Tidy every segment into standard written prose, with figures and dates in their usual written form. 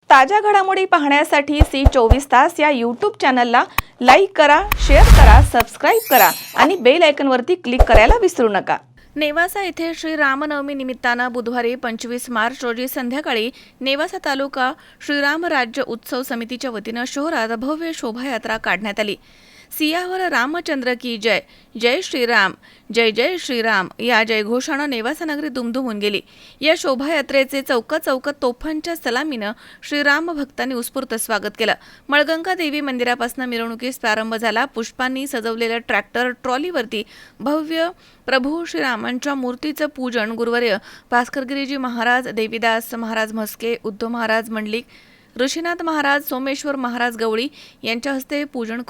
ताज्या घडामोडी पाहण्यासाठी सी24 या यूट्यूब चॅनलला लाईक करा, शेअर करा, सबस्क्राईब करा आणि बेल आयकॉनवरती क्लिक करायला विसरू नका। नेवासा येथे श्री रामनवमी निमित्तानं बुधवारी 25 मार्च रोजी संध्याकाळी नेवासा तालुका श्रीराम राज्य उत्सव समितीच्या वतीनं शहरात भव्य शोभायात्रा काढण्यात आली। सियावर रामचंद्र की जय, जय श्रीराम, जय जय श्रीराम या जयघोषानं नेवासा नगरी दुमदुमून गेली। या शोभायात्रेचे चौकात तोफांच्या सलामीनं श्रीराम भक्तांनी उत्स्फूर्त स्वागत केलं। मळगंगा देवी मंदिरापासून मिरवणुकीस प्रारंभ झाला। पुष्पांनी सजवलेल्या ट्रॅक्टर ट्रॉलीवरती भव्य प्रभू श्रीरामांच्या मूर्तीचं पूजन गुरुवर्य भास्करगिरीजी महाराज, देवीदास महाराज म्हस्के, उद्धव महाराज मंडलिक, ऋषीनाथ महाराज, सोमेश्वर महाराज गवळी यांच्या हस्ते पूजन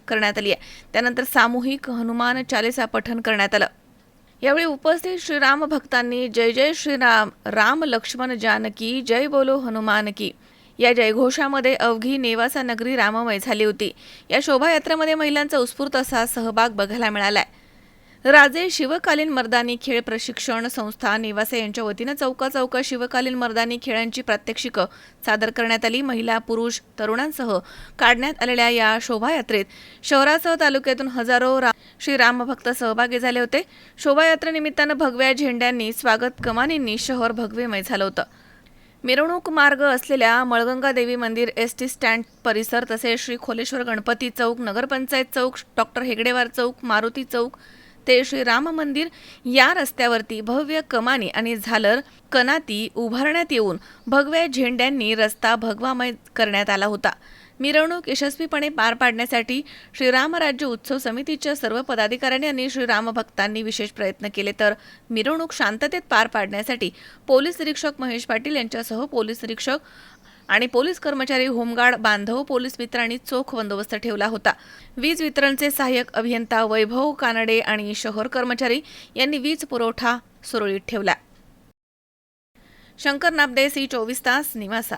करण्यात आले। त्यानंतर सामूहिक हनुमान चालीसा पठण करण्यात आलं। यावेळी उपस्थित श्रीराम भक्तांनी जय जय श्रीराम, राम लक्ष्मण जानकी, जय बोलो हनुमान की या जयघोषामध्ये अवघी नेवासा नगरी राममय झाली होती। या शोभायात्रेमध्ये महिलांचा उत्स्फूर्त असा सहभाग बघायला मिळालाय। राजे शिवकालीन मर्दानी खेळ प्रशिक्षण संस्था नेवासा यांच्या वतीनं चौका शिवकालीन मर्दानी खेळांची प्रात्यक्षिकं सादर करण्यात आली। महिला, पुरुष, तरुणांसह काढण्यात आलेल्या या शोभायात्रेत शहरासह तालुक्यातून हजारो श्रीराम भक्त सहभागी झाले होते। शोभायात्रेनिमित्तानं भगव्या झेंड्यांनी, स्वागत कमानींनी शहर भगवेमय झालं होतं। मिरवणूक मार्ग असलेल्या मळगंगा देवी मंदिर, एसटी स्टँड परिसर तसेच श्री खोलेश्वर गणपती चौक, नगरपंचायत चौक, डॉक्टर हेगडेवार चौक, मारुती चौक ते श्री राम मंदिर या रस्त्यावरती भव्य कमानी आणि झालर कनाती उभारण्यात येऊन भगव्या झेंड्यांनी रस्ता भगवामय करण्यात आला होता। मिरवणूक यशस्वीपणे पार पाडण्यासाठी श्रीराम राज्य उत्सव समितीच्या सर्व पदाधिकाऱ्यांनी आणि श्रीराम भक्तांनी विशेष प्रयत्न केले, तर मिरवणूक शांततेत पार पाडण्यासाठी पोलीस निरीक्षक महेश पाटील यांच्यासह पोलीस निरीक्षक आणि पोलीस कर्मचारी, होमगार्ड, बांधव, पोलीस मित्रांनी चोख बंदोबस्त ठेवला होता। वीज वितरणचे सहाय्यक अभियंता वैभव कानडे आणि शहर कर्मचारी यांनी वीज पुरवठा सुरळीत ठेवला। शंकर नाबदे, सी24 नेवासा।